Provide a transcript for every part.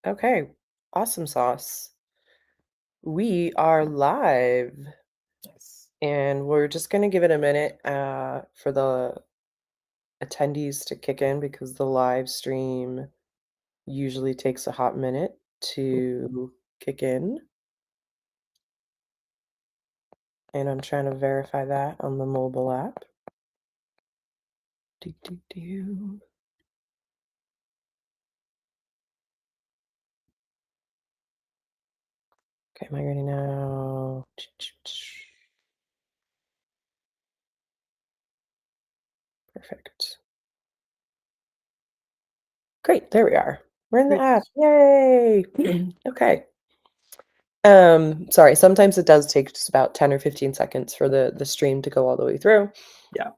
Okay, awesome sauce. We are live, Yes. and we're just going to give it a minute for the attendees to kick in because the live stream usually takes a hot minute to kick in. And I'm trying to verify that on the mobile app. Do, do, do. Okay, migrating now. Perfect. Great, there we are. We're in the Great. app. Yay! Okay. Sorry, sometimes it does take just about 10 or 15 seconds for the stream to go all the way through. Yeah.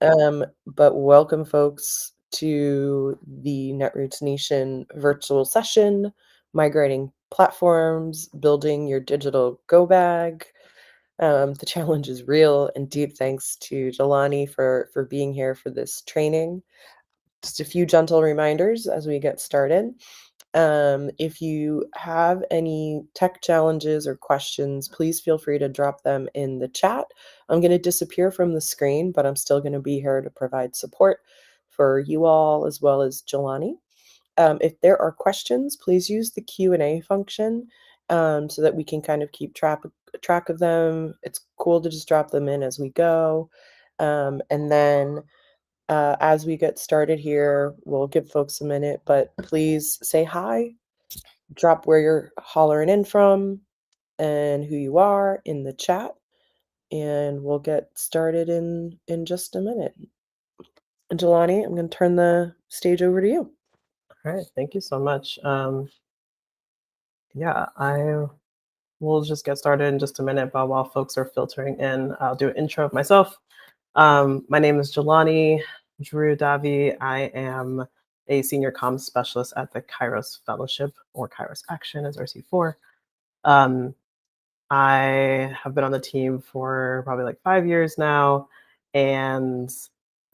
But welcome folks to the Netroots Nation virtual session, migrating platforms, building your digital go bag. The challenge is real, and deep thanks to Jelani for being here for this training. Just a few gentle reminders as we get started. If you have any tech challenges or questions, please feel free to drop them in the chat. I'm going to disappear from the screen, but I'm still going to be here to provide support for you all as well as Jelani. If there are questions, please use the Q&A function so that we can kind of keep track of them. It's cool to just drop them in as we go. And then as we get started here, we'll give folks a minute, but please say hi, drop where you're hollering in from and who you are in the chat, and we'll get started in just a minute. And Jelani, I'm going to turn the stage over to you. All right. Thank you so much. Yeah, I will just get started in just a minute, but while folks are filtering in, I'll do an intro of myself. My name is Jelani Drew Davi. I am a senior comms specialist at the Kairos Fellowship, or Kairos Action as RC4. I have been on the team for probably like 5 years now, and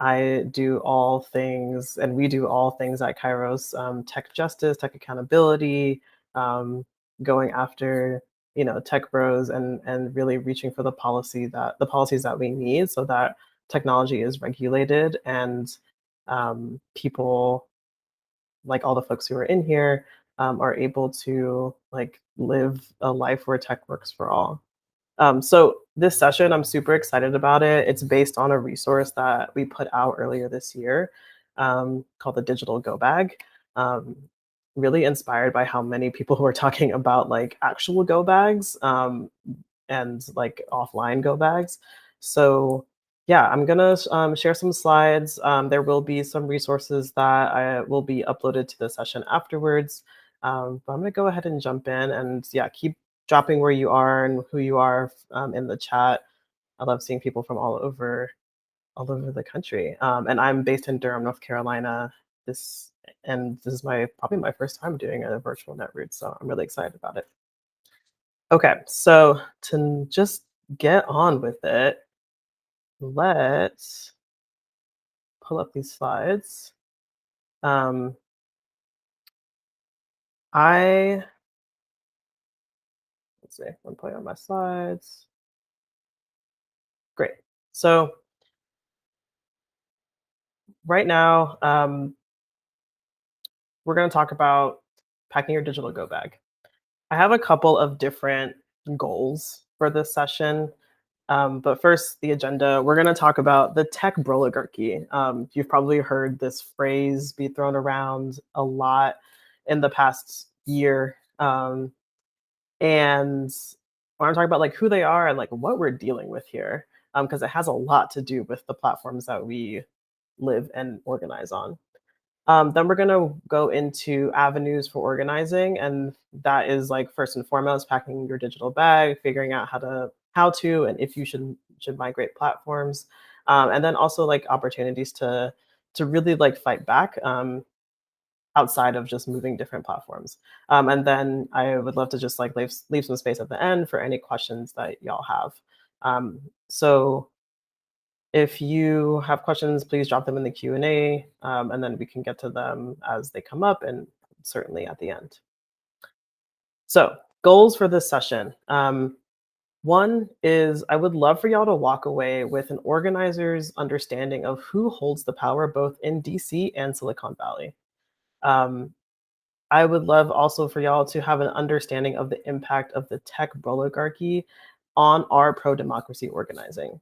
I do all things, and we do all things at Kairos: tech justice, tech accountability, um, going after tech bros, and really reaching for the policies that we need so that technology is regulated and people like all the folks who are in here are able to like live a life where tech works for all. So this session, I'm super excited about it. It's based on a resource that we put out earlier this year called the Digital Go Bag. Um, really inspired by how many people who are talking about like actual go bags and like offline go bags. So yeah, I'm gonna share some slides. There will be some resources that will be uploaded to the session afterwards. But I'm gonna go ahead and jump in and yeah, keep dropping where you are and who you are in the chat. I love seeing people from all over the country. And I'm based in Durham, North Carolina. This this is my probably my first time doing a virtual Netroot, so I'm really excited about it. Okay, so to just get on with it, let's pull up these slides. Um, I let's see, one point on my slides. Great. So right now, we're going to talk about packing your digital go bag. I have a couple of different goals for this session. But first, the agenda. We're going to talk about the tech broligarchy. You've probably heard this phrase be thrown around a lot in the past year. And I want to talk about like who they are and like what we're dealing with here, because it has a lot to do with the platforms that we live and organize on. Then we're going to go into avenues for organizing, and that is like first and foremost packing your digital bag, figuring out how to and if you should migrate platforms, and then also like opportunities to really like fight back outside of just moving different platforms. And then I would love to just like leave some space at the end for any questions that y'all have. So if you have questions, please drop them in the Q&A, and then we can get to them as they come up and certainly at the end. So, goals for this session. One is I would love for y'all to walk away with an organizer's understanding of who holds the power both in DC and Silicon Valley. Um, I would love also for y'all to have an understanding of the impact of the tech oligarchy on our pro democracy organizing.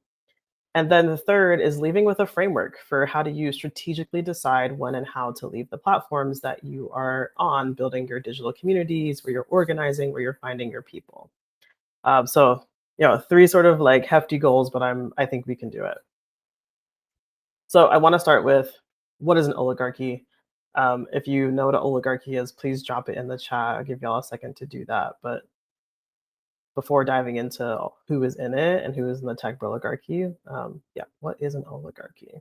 And then the third is leaving with a framework for how do you strategically decide when and how to leave the platforms that you are on, building your digital communities, where you're organizing, where you're finding your people. So, three sort of like hefty goals, but I think we can do it. So I want to start with what is an oligarchy? If you know what an oligarchy is, please drop it in the chat. I'll give y'all a second to do that. But before diving into who is in it and who is in the tech oligarchy, yeah, what is an oligarchy?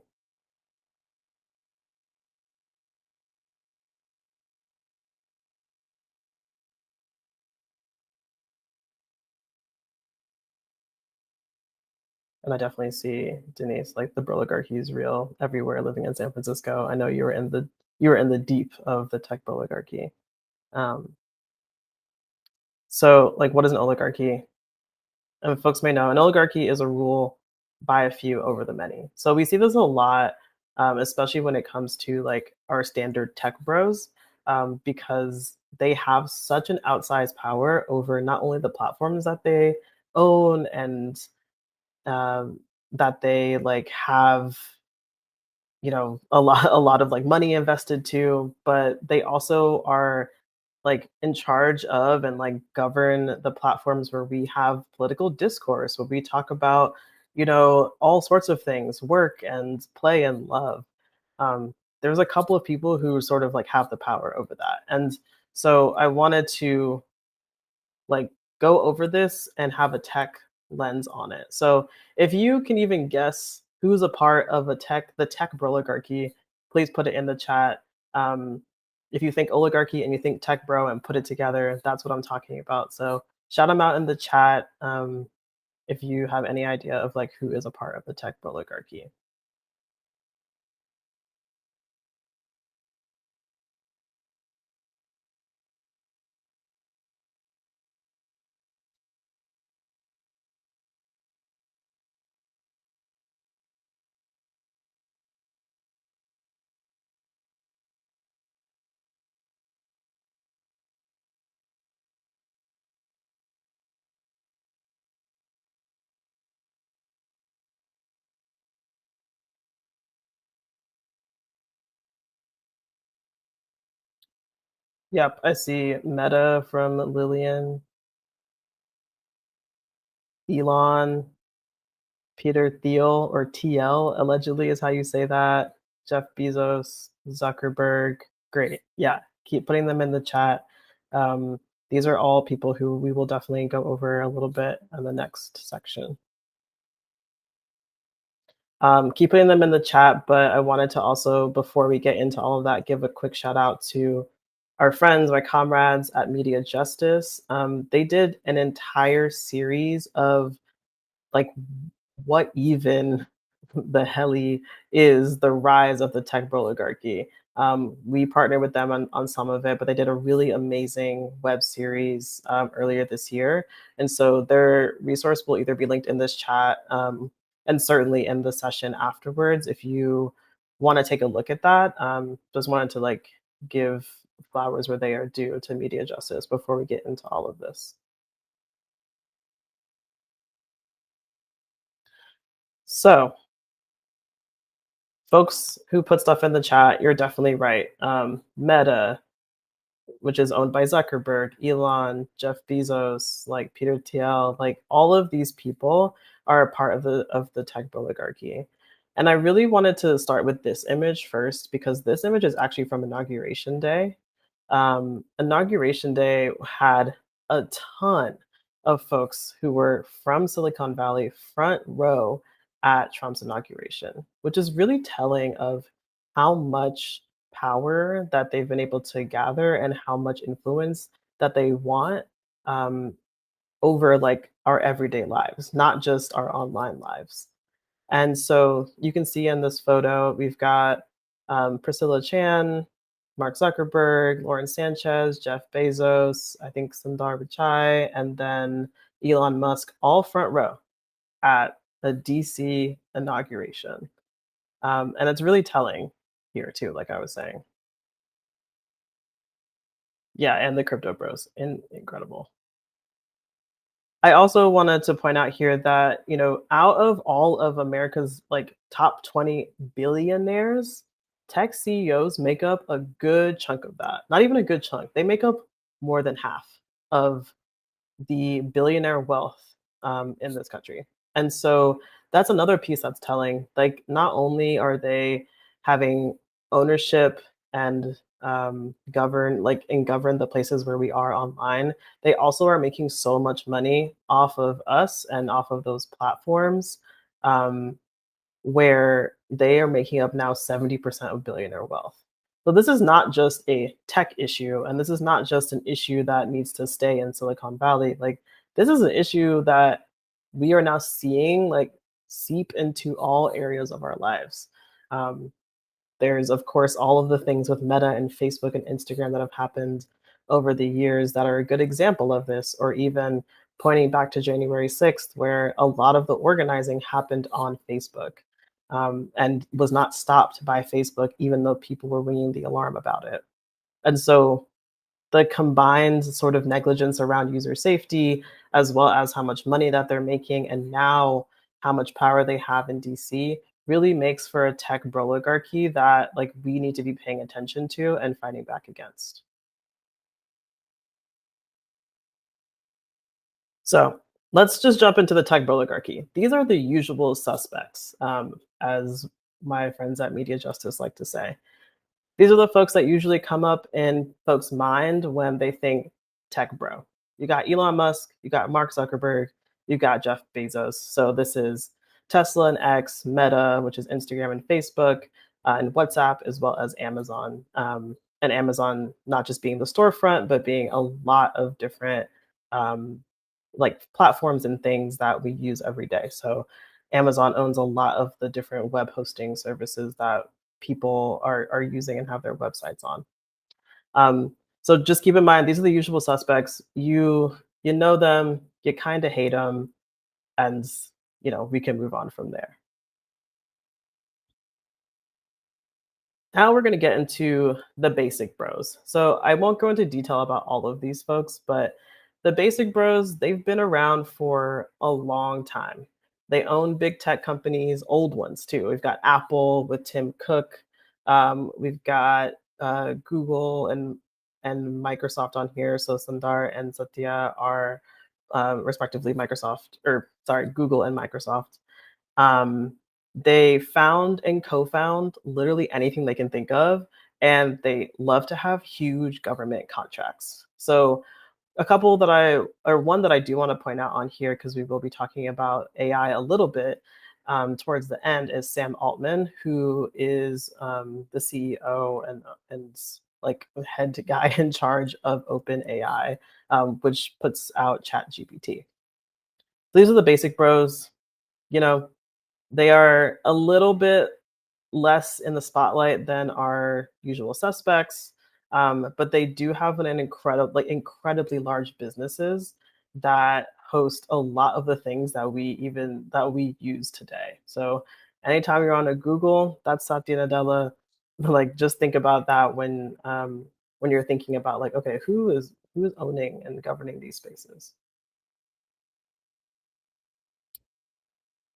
And I definitely see Denise, like the oligarchy is real everywhere. Living in San Francisco, I know you were in the deep of the tech oligarchy. Um, so, like, what is an oligarchy? And folks may know, an oligarchy is a rule by a few over the many. So we see this a lot, especially when it comes to like our standard tech bros, because they have such an outsized power over not only the platforms that they own and um, that they like have a lot of like money invested too, but they also are like in charge of and like govern the platforms where we have political discourse, where we talk about all sorts of things, work and play and love. There's a couple of people who sort of like have the power over that, and so I wanted to like go over this and have a tech lens on it. So if you can even guess who's a part of the tech oligarchy, please put it in the chat. Um, if you think oligarchy and you think tech bro and put it together, that's what I'm talking about. So shout them out in the chat if you have any idea of like who is a part of the tech oligarchy. Yep, I see Meta from Lillian, Elon, Peter Thiel or TL allegedly is how you say that. Jeff Bezos, Zuckerberg. Great. Yeah, keep putting them in the chat. Um, these are all people who we will definitely go over a little bit in the next section. Keep putting them in the chat, but I wanted to also, before we get into all of that, give a quick shout out to our friends, my comrades at Media Justice. They did an entire series of like what even the heli is the rise of the tech oligarchy. We partnered with them on some of it, but they did a really amazing web series earlier this year. And so their resource will either be linked in this chat and certainly in the session afterwards if you want to take a look at that. Just wanted to like give flowers where they are due to Media Justice before we get into all of this. So folks who put stuff in the chat, you're definitely right. Meta, which is owned by Zuckerberg, Elon, Jeff Bezos, like Peter Thiel, like all of these people are a part of the tech oligarchy. And I really wanted to start with this image first because this image is actually from Inauguration Day. Inauguration Day had a ton of folks who were from Silicon Valley front row at Trump's inauguration, which is really telling of how much power that they've been able to gather and how much influence that they want um, over like our everyday lives, not just our online lives. And so you can see in this photo, we've got Priscilla Chan. Mark Zuckerberg, Lauren Sanchez, Jeff Bezos, I think Sundar Pichai, and then Elon Musk, all front row at a DC inauguration. And it's really telling here too, like I was saying. Yeah, and the crypto bros, incredible. I also wanted to point out here that, out of all of America's like top 20 billionaires, tech CEOs make up a good chunk of that. Not even a good chunk. They make up more than half of the billionaire wealth in this country. And so that's another piece that's telling. Like, not only are they having ownership and govern the places where we are online, they also are making so much money off of us and off of those platforms, um, where they are making up now 70% of billionaire wealth. So this is not just a tech issue, and this is not just an issue that needs to stay in Silicon Valley. Like, this is an issue that we are now seeing like seep into all areas of our lives. Um, there's, of course, all of the things with Meta and Facebook and Instagram that have happened over the years that are a good example of this, or even pointing back to January 6th, where a lot of the organizing happened on Facebook, and was not stopped by Facebook, even though people were ringing the alarm about it. And so the combined sort of negligence around user safety, as well as how much money that they're making, and now how much power they have in DC, really makes for a tech oligarchy that like we need to be paying attention to and fighting back against. So let's just jump into the tech oligarchy. These are the usual suspects, as my friends at Media Justice like to say. These are the folks that usually come up in folks' mind when they think tech bro. You got Elon Musk, you got Mark Zuckerberg, you got Jeff Bezos. So this is Tesla and X, Meta, which is Instagram and Facebook, and WhatsApp, as well as Amazon. And Amazon not just being the storefront, but being a lot of different um, like platforms and things that we use every day. So Amazon owns a lot of the different web hosting services that people are using and have their websites on. So just keep in mind, these are the usual suspects. You know them, you kind of hate them, and we can move on from there. Now we're going to get into the basic bros. So I won't go into detail about all of these folks, but the basic bros, they've been around for a long time. They own big tech companies, old ones too. We've got Apple with Tim Cook. We've got Google and Microsoft on here. So Sundar and Satya are respectively Microsoft, or sorry, Google and Microsoft. Um, they found and co-found literally anything they can think of, and they love to have huge government contracts. So a couple that or one that I do want to point out on here, because we will be talking about AI a little bit towards the end, is Sam Altman, who is the CEO and like head guy in charge of OpenAI, which puts out ChatGPT. These are the basic bros. You know, they are a little bit less in the spotlight than our usual suspects, but they do have incredibly large businesses that host a lot of the things that we use today. So anytime you're on a Google, that's Satya Nadella. Like, just think about that when you're thinking about, like, okay, who is owning and governing these spaces.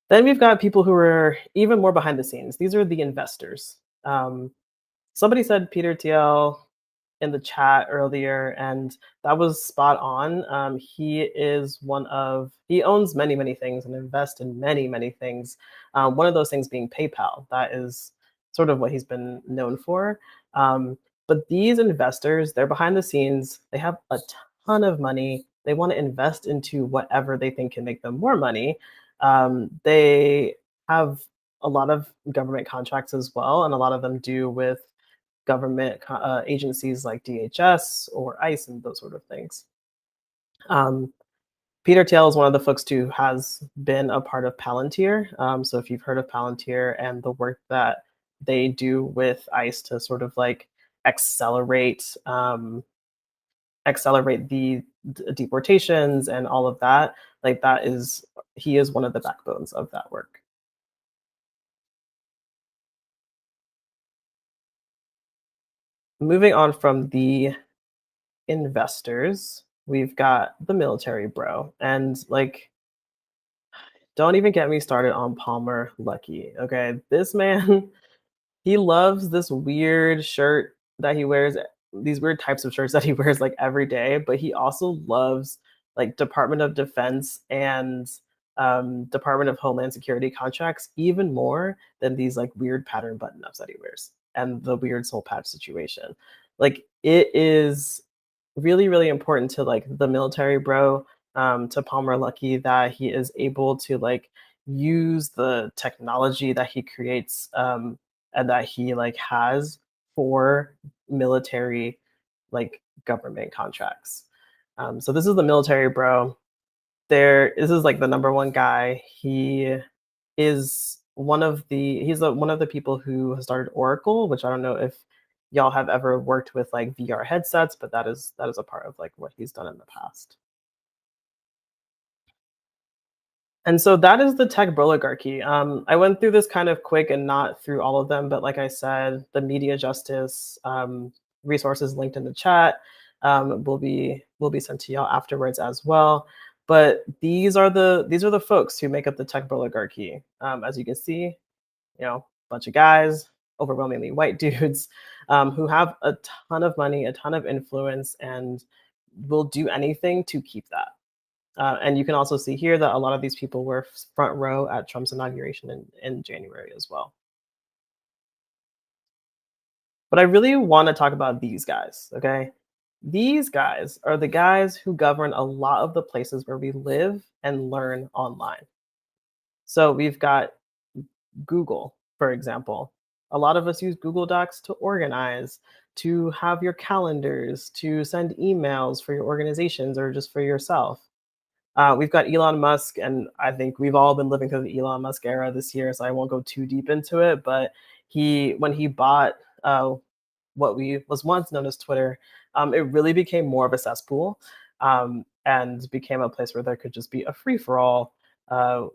Then we've got people who are even more behind the scenes. These are the investors. Somebody said Peter Thiel in the chat earlier, and that was spot on. He owns many, many things and invests in many, many things. One of those things being PayPal. That is sort of what he's been known for. But these investors, they're behind the scenes. They have a ton of money. They want to invest into whatever they think can make them more money. They have a lot of government contracts as well, and a lot of them do with government agencies like DHS or ICE and those sort of things. Um, Peter Thiel is one of the folks who has been a part of Palantir. So if you've heard of Palantir and the work that they do with ICE to sort of like accelerate the deportations and all of that. Like that is he is one of the backbones of that work. Moving on from the investors, we've got the military bro. And like, don't even get me started on Palmer Lucky. Okay. This man, he loves this weird shirt that he wears, these weird types of shirts that he wears like every day, but he also loves like Department of Defense and Department of Homeland Security contracts even more than these like weird pattern button ups that he wears and the weird soul patch situation. Like it is really, really important to like the military bro, to Palmer Lucky, that he is able to like use the technology that he creates, and that he like has for military like government contracts. So this is the military bro. This is like the number one guy. He is one of the people who has started Oracle, which I don't know if y'all have ever worked with like VR headsets, but that is a part of like what he's done in the past. And so that is the tech oligarchy. I went through this kind of quick and not through all of them, but like I said, the media justice resources linked in the chat will be sent to y'all afterwards as well. But these are the folks who make up the tech oligarchy. As you can see, bunch of guys, overwhelmingly white dudes, who have a ton of money, a ton of influence, and will do anything to keep that. And you can also see here that a lot of these people were front row at Trump's inauguration in January as well. But I really want to talk about these guys, okay? These guys are the guys who govern a lot of the places where we live and learn online. So we've got Google, for example. A lot of us use Google Docs to organize, to have your calendars, to send emails for your organizations or just for yourself. We've got Elon Musk, and I think we've all been living through the Elon Musk era this year, so I won't go too deep into it. But when he bought what we was once known as Twitter, it really became more of a cesspool, and became a place where there could just be a free for all, uh,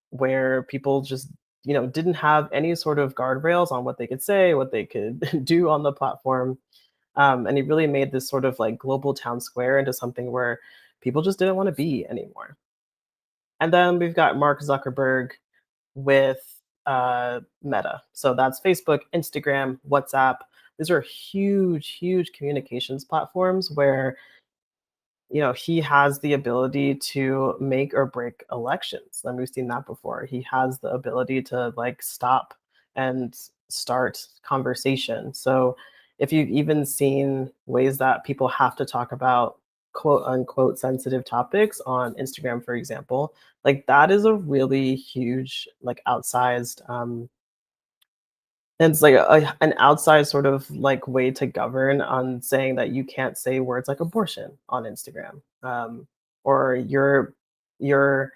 where people just didn't have any sort of guardrails on what they could say, what they could do on the platform. And he really made this sort of like global town square into something where people just didn't want to be anymore. And then we've got Mark Zuckerberg with Meta. So that's Facebook, Instagram, WhatsApp. These are huge, huge communications platforms where he has the ability to make or break elections. And we've seen that before. He has the ability to like stop and start conversation. So if you've even seen ways that people have to talk about quote unquote sensitive topics on Instagram, for example, like that is a really huge, like outsized, and it's like an outside sort of like way to govern on saying that you can't say words like abortion on Instagram, or your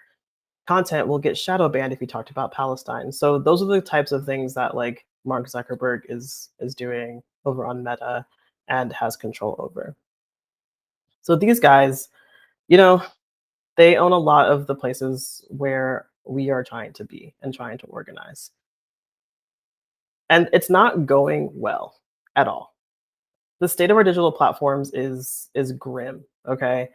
content will get shadow banned if you talked about Palestine. So those are the types of things that like Mark Zuckerberg is doing over on Meta and has control over. So these guys, you know, they own a lot of the places where we are trying to be and trying to organize. And it's not going well at all. The state of our digital platforms is grim, okay?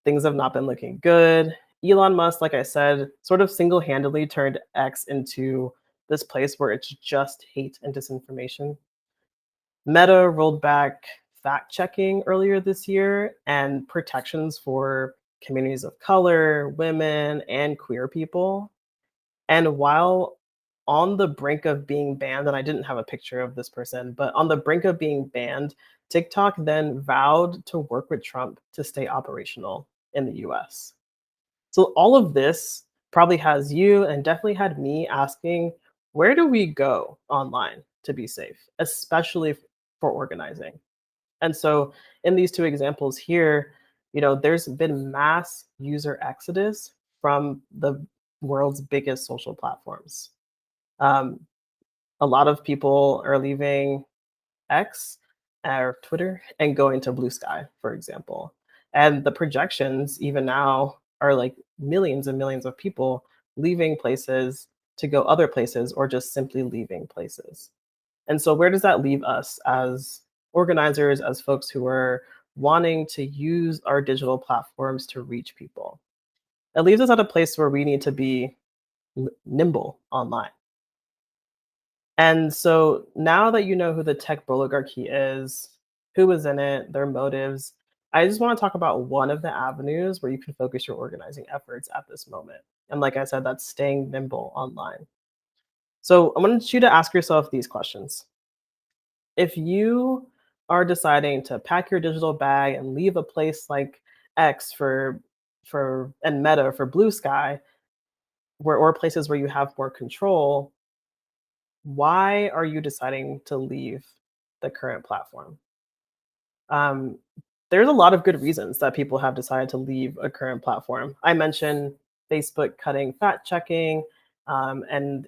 Things have not been looking good. Elon Musk, like I said, sort of single-handedly turned X into this place where it's just hate and disinformation. Meta rolled back fact checking earlier this year and protections for communities of color, women, and queer people. And while on the brink of being banned, and I didn't have a picture of this person, but on the brink of being banned, TikTok then vowed to work with Trump to stay operational in the US. So all of this probably has you and definitely had me asking, where do we go online to be safe, especially for organizing? And so in these two examples here, there's been mass user exodus from the world's biggest social platforms. Um, a lot of people are leaving X. or Twitter and going to Blue Sky, for example. And the projections, even now, are like millions and millions of people leaving places to go other places or just simply leaving places. And so, where does that leave us as organizers, as folks who are wanting to use our digital platforms to reach people? It leaves us at a place where we need to be nimble online. And so now that you know who the tech oligarchy is, who is in it, their motives, I just want to talk about one of the avenues where you can focus your organizing efforts at this moment. And like I said, that's staying nimble online. So I want you to ask yourself these questions. If you are deciding to pack your digital bag and leave a place like X for and Meta for Blue Sky, where or places where you have more control, why are you deciding to leave the current platform? Um, there's a lot of good reasons that people have decided to leave a current platform. I mentioned Facebook cutting fact checking and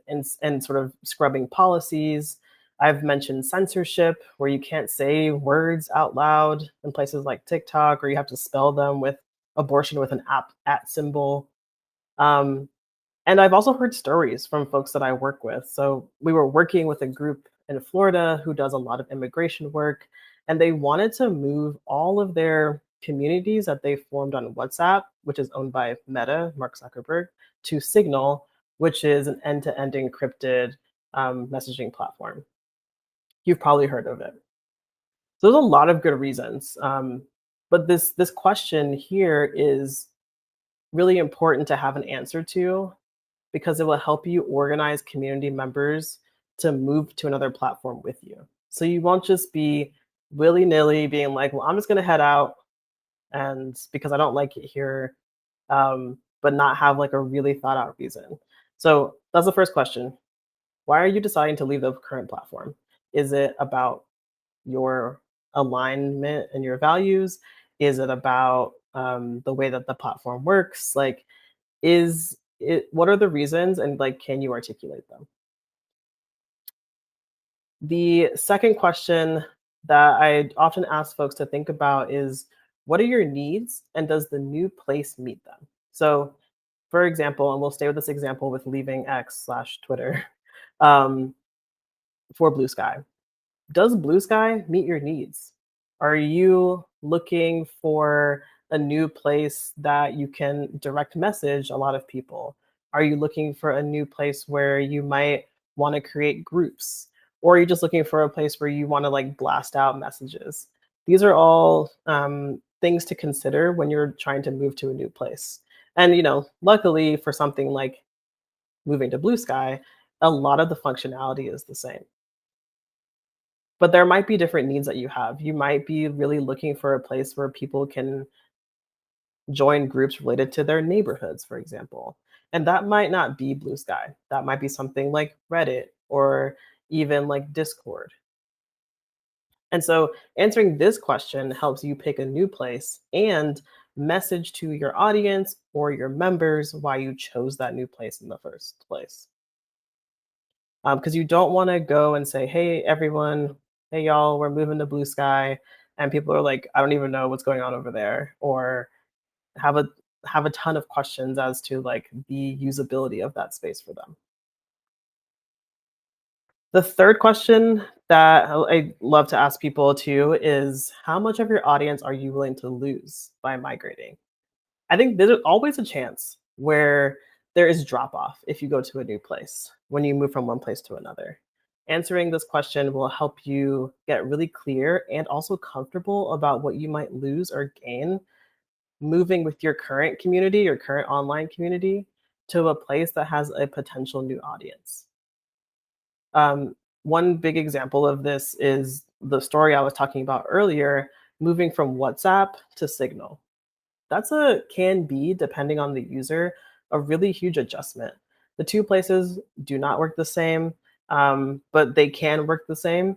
sort of scrubbing policies. I've mentioned censorship, where you can't say words out loud in places like TikTok, or you have to spell them with abortion with an app at symbol. Um, and I've also heard stories from folks that I work with. So we were working with a group in Florida who does a lot of immigration work, and they wanted to move all of their communities that they formed on WhatsApp, which is owned by Meta, Mark Zuckerberg, to Signal, which is an end-to-end encrypted messaging platform. You've probably heard of it. So there's a lot of good reasons, but this question here is really important to have an answer to because it will help you organize community members to move to another platform with you. So you won't just be willy nilly being like, well, I'm just going to head out and because I don't like it here, but not have like a really thought out reason. So that's the first question. Why are you deciding to leave the current platform? Is it about your alignment and your values? Is it about the way that the platform works? Like, is it what are the reasons and like can you articulate them? The second question that I often ask folks to think about is what are your needs and does the new place meet them? So, for example, and we'll stay with this example with leaving X/Twitter um, for Blue Sky. Does Blue Sky meet your needs? Are you looking for a new place that you can direct message a lot of people? Are you looking for a new place where you might want to create groups? Or are you just looking for a place where you want to like blast out messages? These are all things to consider when you're trying to move to a new place. And luckily for something like moving to Blue Sky, a lot of the functionality is the same. But there might be different needs that you have. You might be really looking for a place where people can join groups related to their neighborhoods, for example. And that might not be Blue Sky. That might be something like Reddit or even like Discord. And so answering this question helps you pick a new place and message to your audience or your members why you chose that new place in the first place. Because you don't want to go and say, "Hey, everyone, hey y'all, we're moving to Blue Sky," and people are like, "I don't even know what's going on over there," or have a have a ton of questions as to like the usability of that space for them. The third question that I love to ask people too is how much of your audience are you willing to lose by migrating? I think there's always a chance where there is drop off if you go to a new place when you move from one place to another. Answering this question will help you get really clear and also comfortable about what you might lose or gain moving with your current community, your current online community, to a place that has a potential new audience. One big example of this is the story I was talking about earlier, moving from WhatsApp to Signal. That's a can be, depending on the user, a really huge adjustment. The two places do not work the same, but they can work the same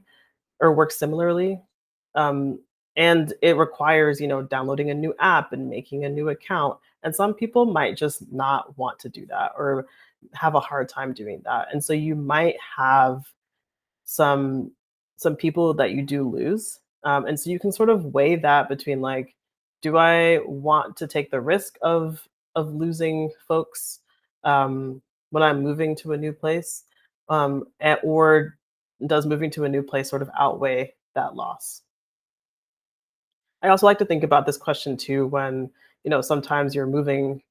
or work similarly. Um, and it requires, downloading a new app and making a new account. And some people might just not want to do that or have a hard time doing that. And so you might have some some people that you do lose And so you can sort of weigh that between like, do I want to take the risk of losing folks when I'm moving to a new place, or does moving to a new place sort of outweigh that loss? I also like to think about this question too when, sometimes you're moving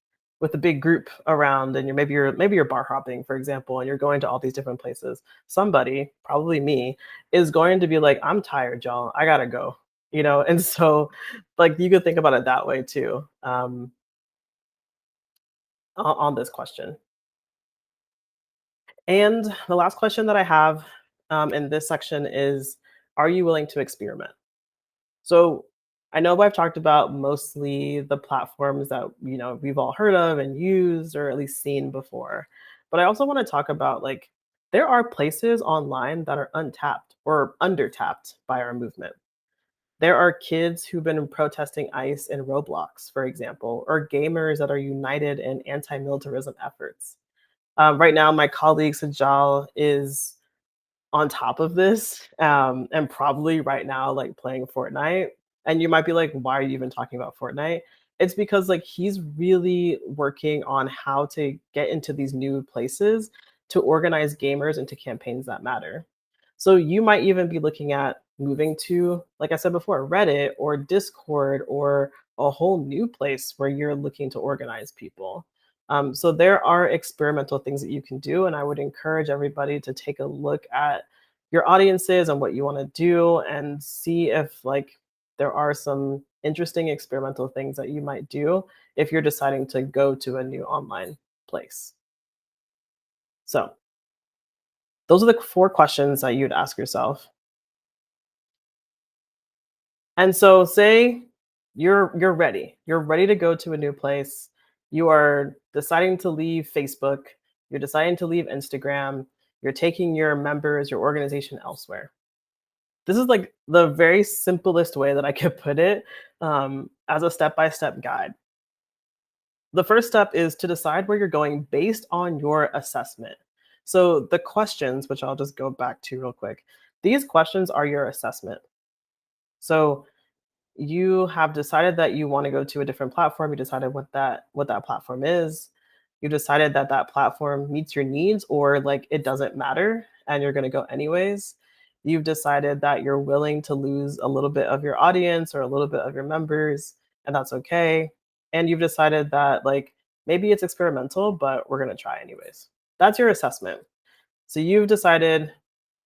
with a big group around and maybe you're bar hopping, for example, and you're going to all these different places. Somebody, probably me, is going to be like, I'm tired, y'all. I gotta go. And so like you could think about it that way too, on this question. And the last question that I have in this section is, are you willing to experiment? So I know I've talked about mostly the platforms that we've all heard of and used or at least seen before. But I also want to talk about like there are places online that are untapped or undertapped by our movement. There are kids who've been protesting ICE in Roblox, for example, or gamers that are united in anti-militarism efforts. Right now, my colleague Sajal is on top of this, and probably right now, like playing Fortnite. And you might be like, why are you even talking about Fortnite? It's because like he's really working on how to get into these new places to organize gamers into campaigns that matter. So you might even be looking at moving to, like I said before, Reddit or Discord or a whole new place where you're looking to organize people. So there are experimental things that you can do, and I would encourage everybody to take a look at your audiences and what you want to do, and see if like there are some interesting experimental things that you might do if you're deciding to go to a new online place. So those are the four questions that you'd ask yourself. And so say you're ready. You're ready to go to a new place. You are deciding to leave Facebook, you're deciding to leave Instagram, you're taking your members, your organization elsewhere. This is like the very simplest way that I could put it, as a step-by-step guide. The first step is to decide where you're going based on your assessment. So the questions, which I'll just go back to real quick, these questions are your assessment. So you have decided that you want to go to a different platform. You decided what that platform is. You decided that that platform meets your needs, or like it doesn't matter and you're going to go anyways. You've decided that you're willing to lose a little bit of your audience or a little bit of your members, and that's okay. And you've decided that like maybe it's experimental, but we're going to try anyways. That's your assessment. So you've decided,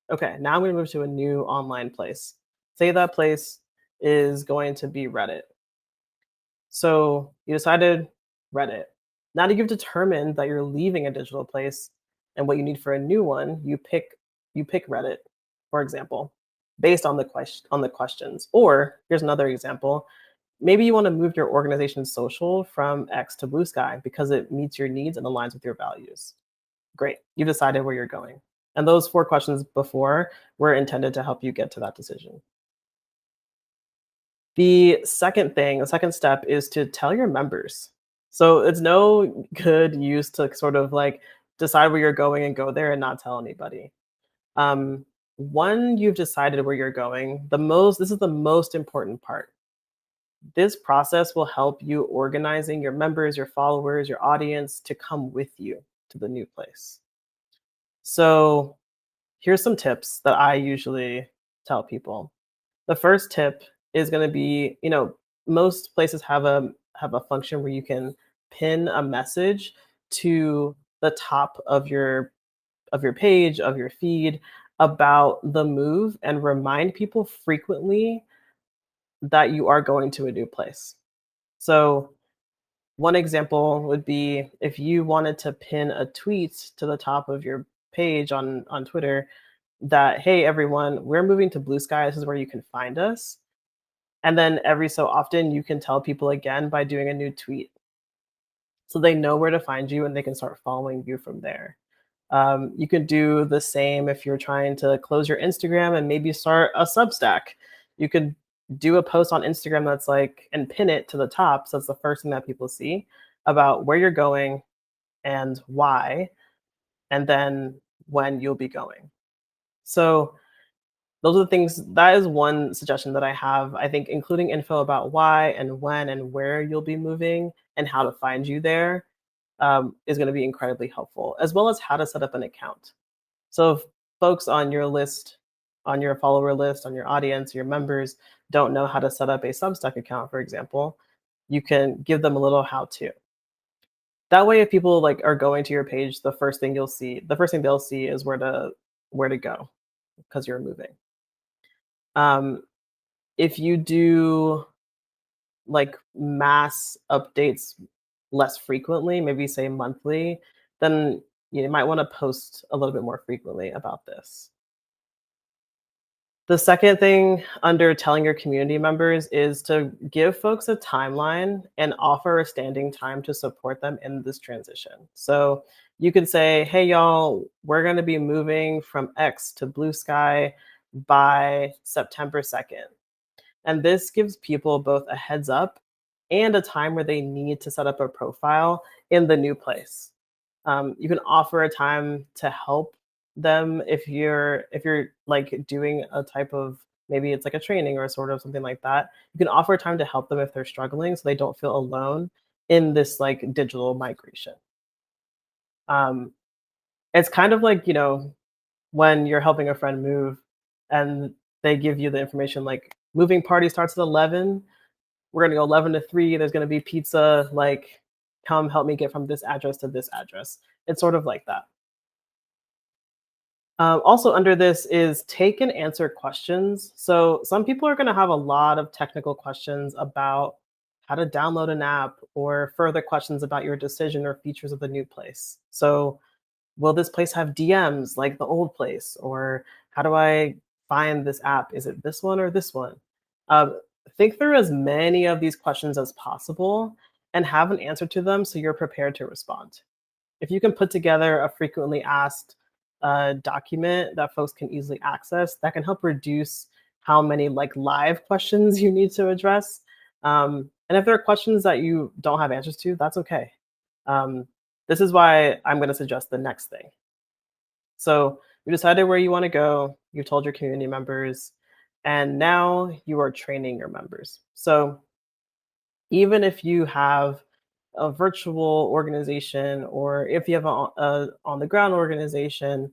okay, now I'm going to move to a new online place. Say that place is going to be Reddit. So you decided Reddit. Now that you've determined that you're leaving a digital place and what you need for a new one, you pick Reddit, for example, based on the questions. Or here's another example. Maybe you want to move your organization's social from X to Blue Sky because it meets your needs and aligns with your values. Great. You decided where you're going. And those four questions before were intended to help you get to that decision. The second step is to tell your members. So it's no good use to sort of like decide where you're going and go there and not tell anybody. Um, When you've decided where you're going, this is the most important part. This process will help you organizing your members, your followers, your audience to come with you to the new place. So here's some tips that I usually tell people. The first tip is going to be, most places have a function where you can pin a message to the top of your page, of your feed, about the move, and remind people frequently that you are going to a new place. So one example would be if you wanted to pin a tweet to the top of your page on Twitter that, hey everyone, we're moving to Blue Sky. This is where you can find us. And then every so often you can tell people again by doing a new tweet. So they know where to find you and they can start following you from there. You can do the same if you're trying to close your Instagram and maybe start a Substack. You could do a post on Instagram that's like, and pin it to the top. So that's the first thing that people see about where you're going and why, and then when you'll be going. So those are the things that is one suggestion that I have. I think including info about why and when and where you'll be moving and how to find you there is going to be incredibly helpful, as well as how to set up an account. So if folks on your list, on your follower list, on your audience, your members don't know how to set up a Substack account, for example, you can give them a little how to. That way, if people like are going to your page, the first thing they'll see is where to go because you're moving. Um, if you do like mass updates less frequently, maybe say monthly, then you might want to post a little bit more frequently about this. The second thing under telling your community members is to give folks a timeline and offer a standing time to support them in this transition. So you could say, hey, y'all, we're going to be moving from X to Blue Sky by September 2nd. And this gives people both a heads up and a time where they need to set up a profile in the new place. You can offer a time to help them if you're like doing a type of, maybe it's like a training or a sort of something like that. You can offer a time to help them if they're struggling so they don't feel alone in this like digital migration. Um, it's kind of like, when you're helping a friend move and they give you the information like moving party starts at 11, we're going to go 11 to 3, there's going to be pizza, like come help me get from this address to this address. It's sort of like that. Also, under this is take and answer questions. So, some people are going to have a lot of technical questions about how to download an app or further questions about your decision or features of the new place. So, will this place have DMs like the old place? Or how do I find this app? Is it this one or this one? Um, think through as many of these questions as possible and have an answer to them so you're prepared to respond. If you can put together a frequently asked document that folks can easily access, that can help reduce how many like live questions you need to address. And if there are questions that you don't have answers to, that's okay. Um, this is why I'm going to suggest the next thing. So you decided where you want to go, you told your community members, and now you are training your members. So even if you have a virtual organization or if you have a on the ground organization,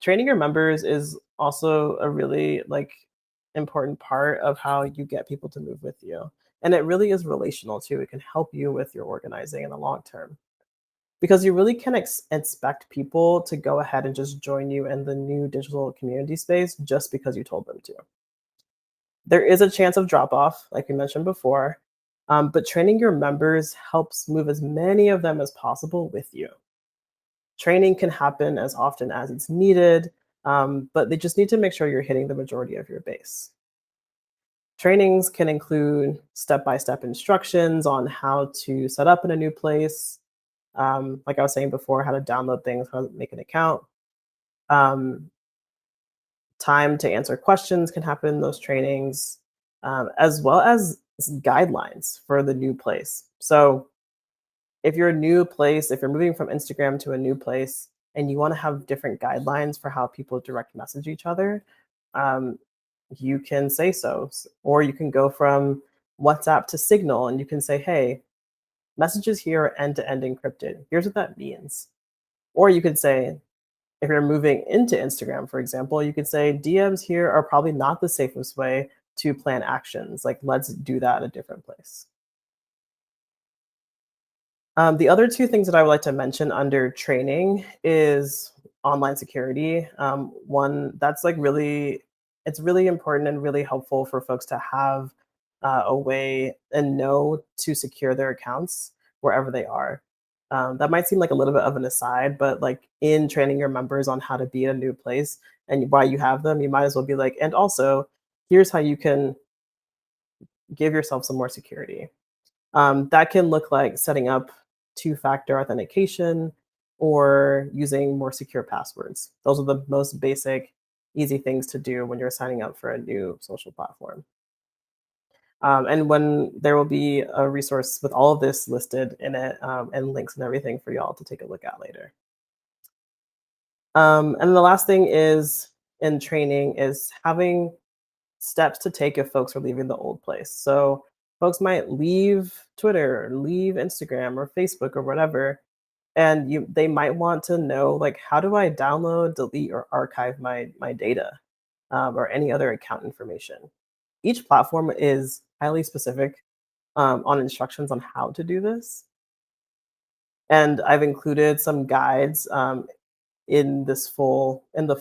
training your members is also a really like important part of how you get people to move with you. And it really is relational too. It can help you with your organizing in the long term because you really can expect people to go ahead and just join you in the new digital community space just because you told them to. There is a chance of drop off, like we mentioned before, but training your members helps move as many of them as possible with you. Training can happen as often as it's needed, but they just need to make sure you're hitting the majority of your base. Trainings can include step by step instructions on how to set up in a new place. Like I was saying before, how to download things, how to make an account. Um, Time to answer questions can happen in those trainings, as well as guidelines for the new place. So if you're a new place, if you're moving from Instagram to a new place and you want to have different guidelines for how people direct message each other, um, you can say so. Or you can go from WhatsApp to Signal and you can say, hey, messages here are end to end encrypted. Here's what that means. Or you could say, if you're moving into Instagram, for example, you could say DMs here are probably not the safest way to plan actions. Like, let's do that at a different place. The other two things that I would like to mention under training is online security. One that's like really, it's really important and really helpful for folks to have a way and know to secure their accounts wherever they are. That might seem like a little bit of an aside, but like in training your members on how to be in a new place and why you have them, you might as well be like, and also here's how you can give yourself some more security. That can look like setting up two-factor authentication or using more secure passwords. Those are the most basic, easy things to do when you're signing up for a new social platform. And when there will be a resource with all of this listed in it and links and everything for y'all to take a look at later. And the last thing is in training is having steps to take if folks are leaving the old place. So folks might leave Twitter, or leave Instagram or Facebook or whatever, and they might want to know like how do I download, delete, or archive my data or any other account information. Each platform is highly specific on instructions on how to do this, and I've included some guides in the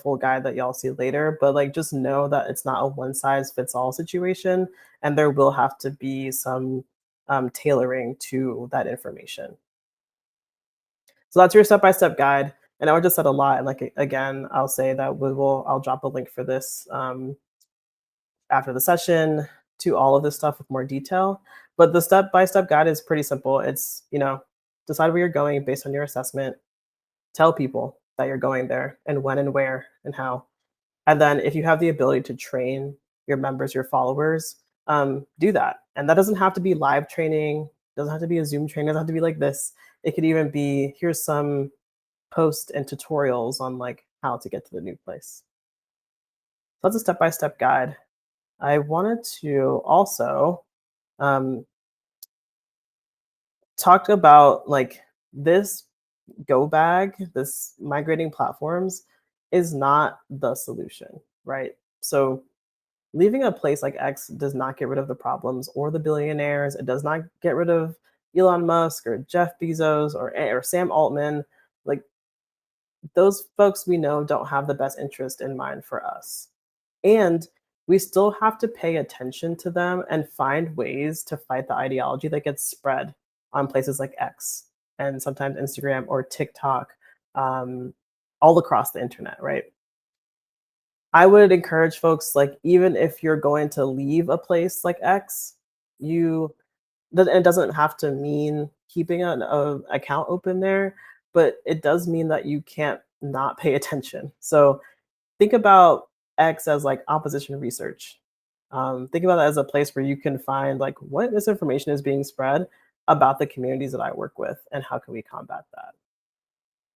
full guide that y'all see later, but like just know that it's not a one size fits all situation, and there will have to be some tailoring to that information. So that's your step by step guide. And I would just said a lot. And like again, I'll say that I'll drop a link for this after the session to all of this stuff with more detail. But the step by step guide is pretty simple. It's, decide where you're going based on your assessment, tell people that you're going there and when and where and how. And then if you have the ability to train your members, your followers, do that. And that doesn't have to be live training, doesn't have to be a Zoom training, doesn't have to be like this. It could even be here's some posts and tutorials on like how to get to the new place. So that's a step-by-step guide. I wanted to also um, talk about like this go bag, this migrating platforms is not the solution, right? So leaving a place like X does not get rid of the problems or the billionaires. It does not get rid of Elon Musk or Jeff Bezos or Sam Altman. Like those folks we know don't have the best interest in mind for us. And we still have to pay attention to them and find ways to fight the ideology that gets spread on places like X and sometimes Instagram or TikTok, um, all across the internet, right? I would encourage folks, like, even if you're going to leave a place like X, you it doesn't have to mean keeping an account open there, but it does mean that you can't not pay attention. So think about X as like opposition research. Think about it as a place where you can find like what misinformation is being spread about the communities that I work with and how can we combat that.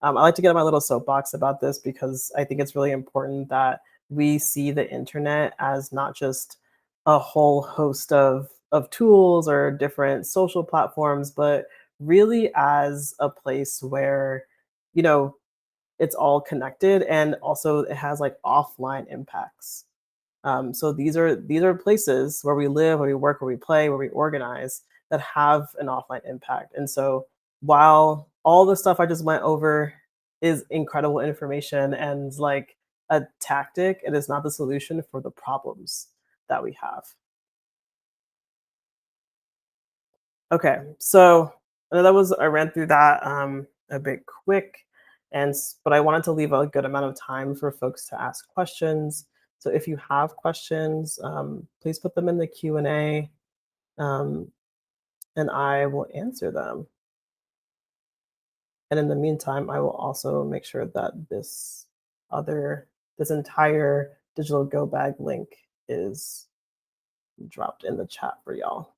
I like to get on my little soapbox about this because I think it's really important that we see the internet as not just a whole host of tools or different social platforms, but really as a place where, you know, it's all connected and also it has like offline impacts. So these are places where we live, where we work, where we play, where we organize that have an offline impact. And so while all the stuff I just went over is incredible information and like a tactic, it is not the solution for the problems that we have. Okay, so I know that was I ran through that a bit quick, but I wanted to leave a good amount of time for folks to ask questions. So if you have questions, please put them in the Q&A, um, and I will answer them. And in the meantime, I will also make sure that this entire digital go bag link is dropped in the chat for y'all.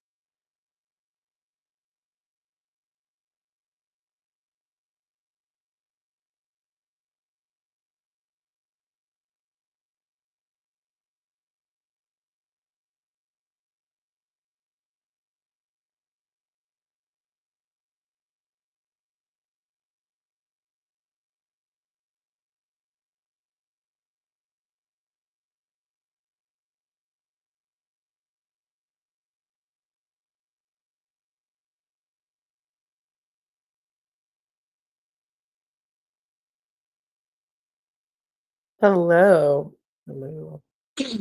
Hello. Hello.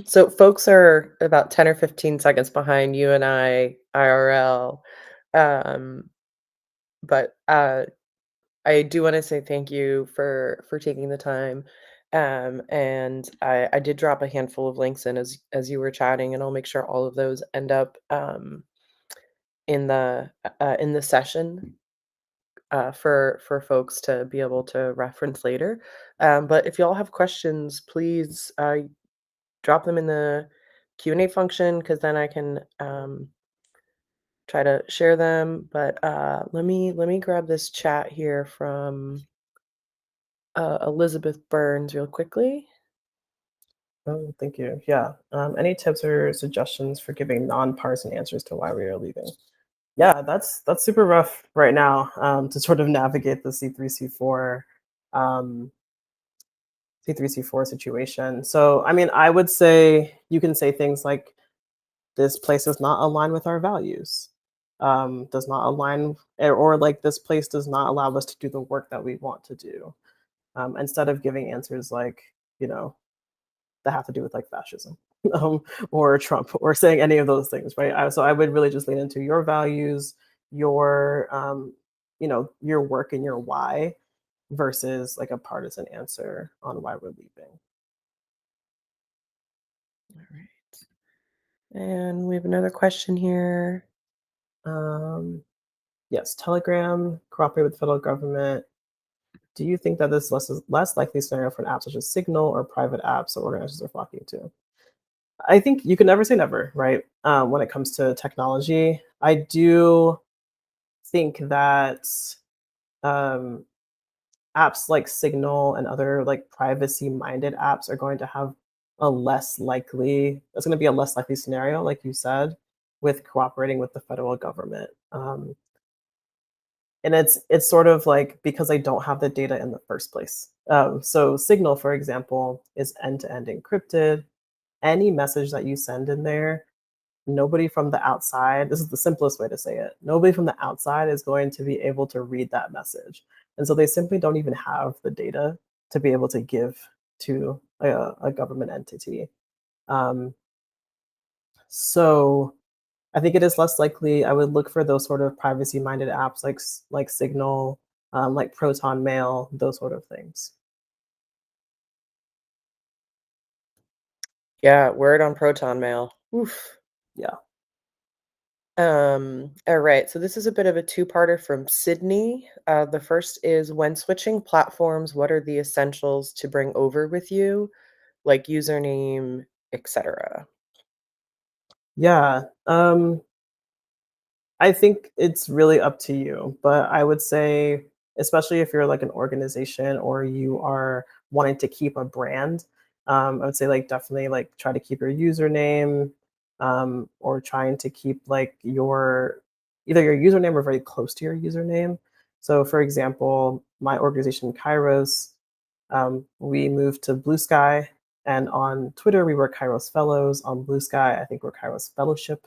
So folks are about 10 or 15 seconds behind you and I IRL. Um, but I do want to say thank you for taking the time. And I did drop a handful of links in as you were chatting, and I'll make sure all of those end up in the session for folks to be able to reference later. But if y'all have questions, please drop them in the Q&A function because then I can try to share them. But let me grab this chat here from Elizabeth Burns real quickly. Oh, thank you. Yeah. Any tips or suggestions for giving nonpartisan answers to why we are leaving? Yeah, that's super rough right now, to sort of navigate the um, C3C4 situation. So, I mean, I would say you can say things like, "This place does not align with our values." Does not align, or like, "This place does not allow us to do the work that we want to do." Instead of giving answers like, you know, that have to do with like fascism um, or Trump or saying any of those things, right? So I would really just lean into your values, your your work and your why versus like a partisan answer on why we're leaving. All right. And we have another question here. Um, yes, Telegram cooperate with the federal government. Do you think that this less likely scenario for an app such as Signal or private apps that organizers are flocking to? I think you can never say never, right? When it comes to technology, I do think that um, apps like Signal and other like privacy minded apps are going to have a less likely, it's going to be a less likely scenario, like you said, with cooperating with the federal government. And it's sort of like because I don't have the data in the first place. So Signal, for example, is end to end encrypted. Any message that you send in there, nobody from the outside, this is the simplest way to say it, nobody from the outside is going to be able to read that message. And so they simply don't even have the data to be able to give to a government entity. Um, so I think it is less likely. I would look for those sort of privacy minded apps like Signal, like Proton Mail, those sort of things. Yeah, word on Proton Mail. Oof. Yeah. All right, so this is a bit of a two-parter from Sydney. The first is when switching platforms, what are the essentials to bring over with you, like username, etc.? Yeah. I think it's really up to you, but I would say, especially if you're like an organization or you are wanting to keep a brand, I would say like definitely like try to keep your username, or trying to keep like your either your username or very close to your username. So, for example, my organization Kairos, we moved to Blue Sky, and on Twitter we were Kairos Fellows. On Blue Sky, I think we're Kairos Fellowship,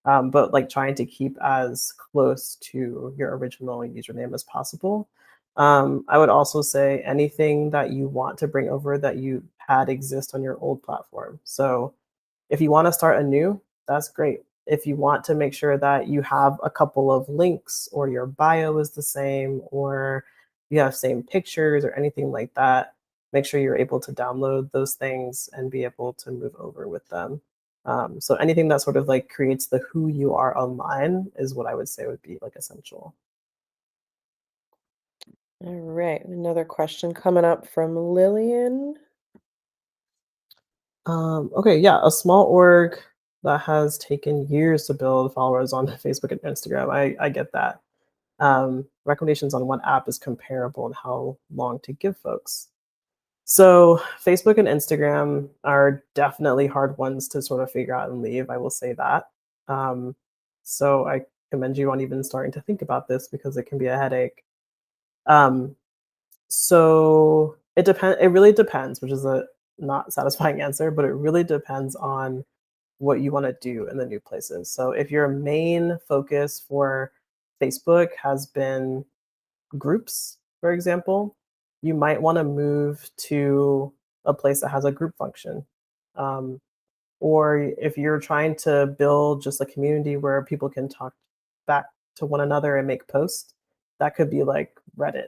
but like trying to keep as close to your original username as possible. I would also say anything that you want to bring over that you had exist on your old platform. So if you want to start anew, that's great. If you want to make sure that you have a couple of links or your bio is the same or you have same pictures or anything like that, make sure you're able to download those things and be able to move over with them. So anything that sort of like creates the who you are online is what I would say would be like essential. All right, another question coming up from Lillian. Okay, yeah, a small org that has taken years to build followers on Facebook and Instagram. I get that. Recommendations on what app is comparable and how long to give folks. So, Facebook and Instagram are definitely hard ones to sort of figure out and leave. I will say that. Um, so, I commend you on even starting to think about this because it can be a headache. Um, so, it depends. It really depends, which is a not satisfying answer, but it really depends on what you want to do in the new places. So, if your main focus for Facebook has been groups, for example, you might want to move to a place that has a group function. Um, or if you're trying to build just a community where people can talk back to one another and make posts, that could be like Reddit.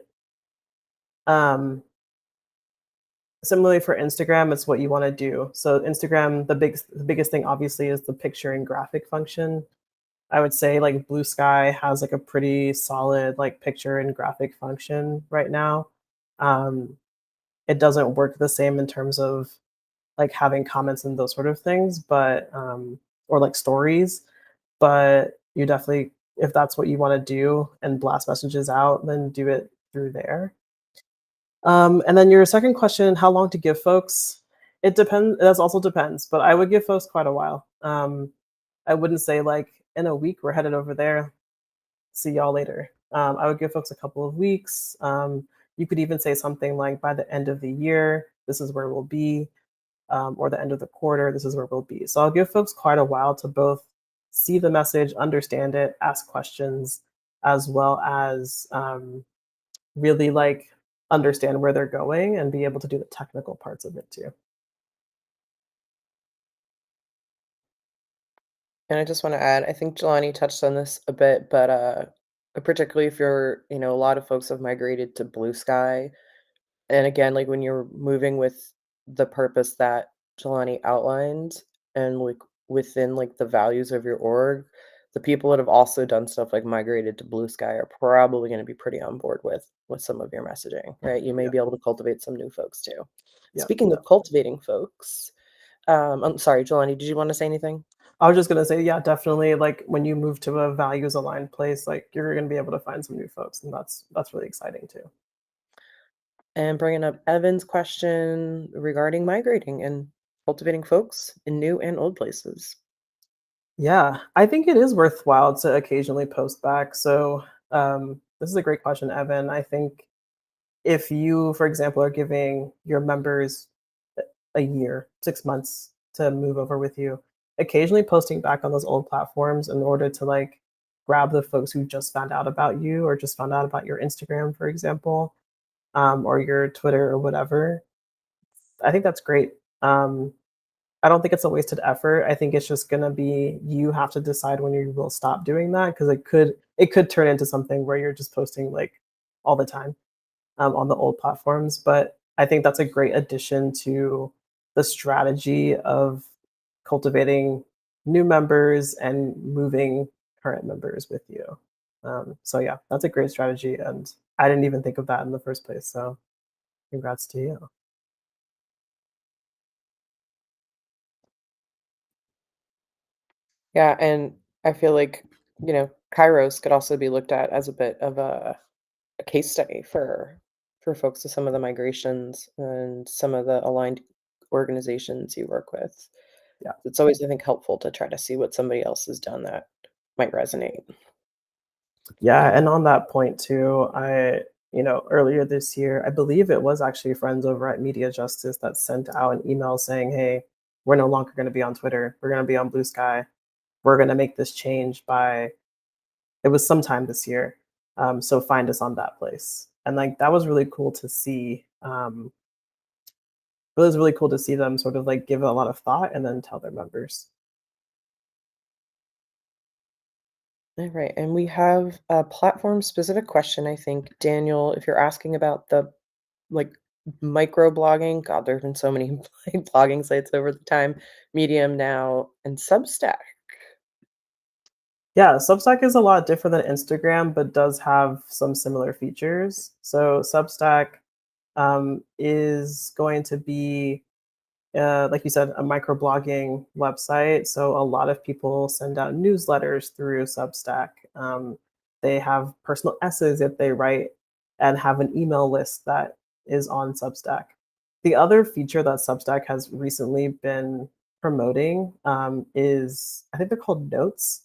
Similarly for Instagram, it's what you want to do. So Instagram, the biggest thing obviously is the picture and graphic function. I would say like Blue Sky has like a pretty solid like picture and graphic function right now. Um, it doesn't work the same in terms of like having comments and those sort of things, but or like stories. But you definitely, if that's what you want to do and blast messages out, then do it through there. And then your second question, how long to give folks? It depends. That also depends, but I would give folks quite a while. I wouldn't say like in a week we're headed over there. See y'all later. I would give folks a couple of weeks. You could even say something like by the end of the year, this is where we'll be, or the end of the quarter, this is where we'll be. So I'll give folks quite a while to both see the message, understand it, ask questions, as well as really like understand where they're going and be able to do the technical parts of it too. And I just want to add, I think Jelani touched on this a bit, but particularly if you're, a lot of folks have migrated to Blue Sky. And again, like when you're moving with the purpose that Jelani outlined and like within like the values of your org, the people that have also done stuff like migrated to Blue Sky are probably going to be pretty on board with some of your messaging, right? You may Yeah, be able to cultivate some new folks too. yeah, Speaking of definitely. cultivating folks, I'm sorry, Jelani, did you want to say anything? I was just gonna say, yeah, definitely. Like when you move to a values aligned place, like you're gonna be able to find some new folks, and that's really exciting too. And bringing up Evan's question regarding migrating and cultivating folks in new and old places. Yeah, I think it is worthwhile to occasionally post back. So this is a great question, Evan. I think if you, for example, are giving your members a year, 6 months to move over with you, occasionally posting back on those old platforms in order to like grab the folks who just found out about you or just found out about your Instagram, for example, or your Twitter or whatever. I think that's great. I don't think it's a wasted effort. I think it's just gonna be you have to decide when you will stop doing that because it could turn into something where you're just posting like all the time on the old platforms. But I think that's a great addition to the strategy of cultivating new members and moving current members with you. So yeah, that's a great strategy, and I didn't even think of that in the first place. So congrats to you. Yeah, and I feel like, Kairos could also be looked at as a bit of a case study for folks to some of the migrations and some of the aligned organizations you work with. Yeah. It's always, I think, helpful to try to see what somebody else has done that might resonate. Yeah, and on that point too, earlier this year, I believe it was actually friends over at Media Justice that sent out an email saying, "Hey, we're no longer going to be on Twitter. We're going to be on Blue Sky. We're going to make this change by it was sometime this year. So find us on that place." And like that was really cool to see. It was really cool to see them sort of like give it a lot of thought and then tell their members. All right, and we have a platform-specific question, I think, Daniel, if you're asking about the, like, microblogging, God, there have been so many blogging sites over the time, Medium now, and Substack. Yeah, Substack is a lot different than Instagram, but does have some similar features. So Substack is going to be, like you said, a microblogging website. So a lot of people send out newsletters through Substack. They have personal essays that they write and have an email list that is on Substack. The other feature that Substack has recently been promoting is, I think they're called notes.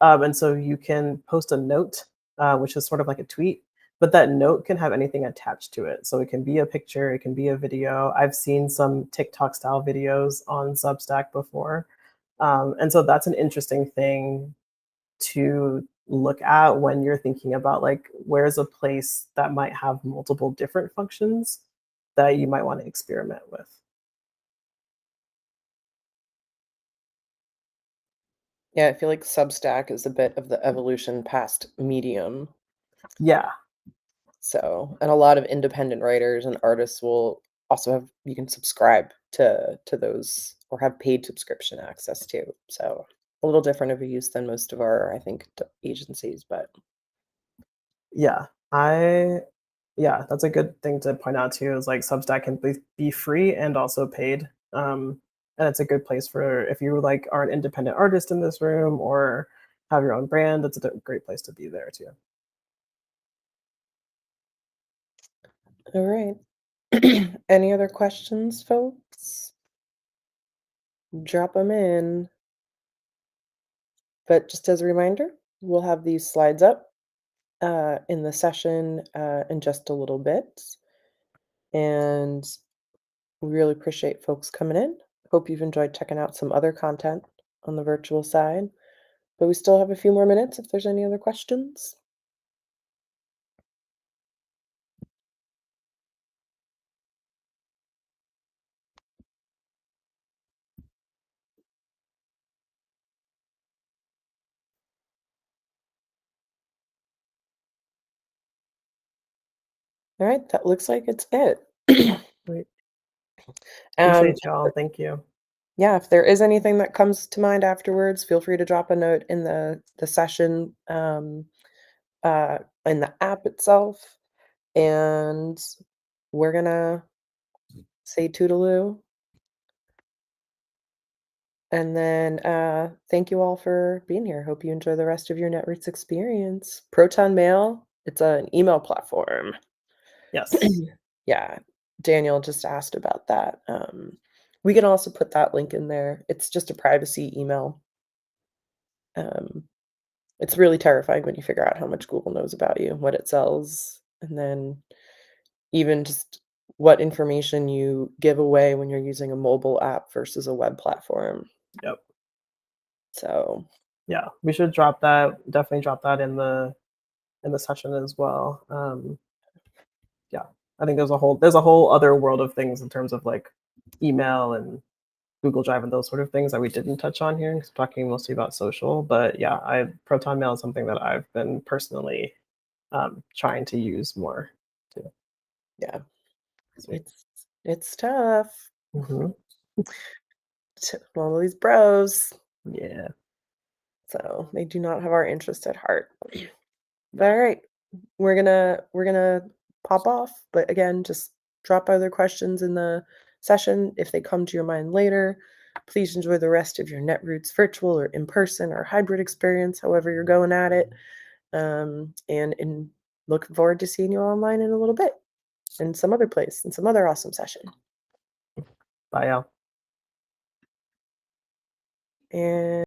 And so you can post a note, which is sort of like a tweet, but that note can have anything attached to it. So it can be a picture, it can be a video. I've seen some TikTok style videos on Substack before. And so that's an interesting thing to look at when you're thinking about like where's a place that might have multiple different functions that you might want to experiment with. Yeah, I feel like Substack is a bit of the evolution past Medium. Yeah, So, and a lot of independent writers and artists will also have you can subscribe to those or have paid subscription access too. So, a little different of a use than most of our, I think, agencies, but yeah. I Yeah, that's a good thing to point out too. Is like Substack can be free and also paid, and it's a good place for if you like are an independent artist in this room or have your own brand. It's a great place to be there too. all right. Any other questions, folks? drop them in. But just as a reminder, we'll have these slides up in the session in just a little bit. And we really appreciate folks coming in. Hope you've enjoyed checking out some other content on the virtual side. But we still have a few more minutes if there's any other questions. All right, that looks like it's it. Great. um, Appreciate y'all. Thank you. yeah, if there is anything that comes to mind afterwards, feel free to drop a note in the session in the app itself, and we're gonna say toodaloo. And then thank you all for being here. Hope you enjoy the rest of your Netroots experience. Proton Mail, it's an email platform. Yes. Yeah, Daniel just asked about that. We can also put that link in there. It's just a privacy email. Um, it's really terrifying when you figure out how much Google knows about you, what it sells, and then even just what information you give away when you're using a mobile app versus a web platform. Yep. So, Yeah. We should drop that. Definitely drop that in the session as well. Yeah. I think there's a whole other world of things in terms of like email and Google Drive and those sort of things that we didn't touch on here because talking mostly about social. But yeah, I Proton Mail is something that I've been personally trying to use more too. yeah, Sweet. it's tough. Hmm. All of these bros. Yeah. So, they do not have our interest at heart. All right. We're gonna pop off, but again, just drop other questions in the session if they come to your mind later. Please enjoy the rest of your Netroots virtual or in person or hybrid experience, however you're going at it. And looking forward to seeing you online in a little bit in some other place, in some other awesome session. Bye, y'all. And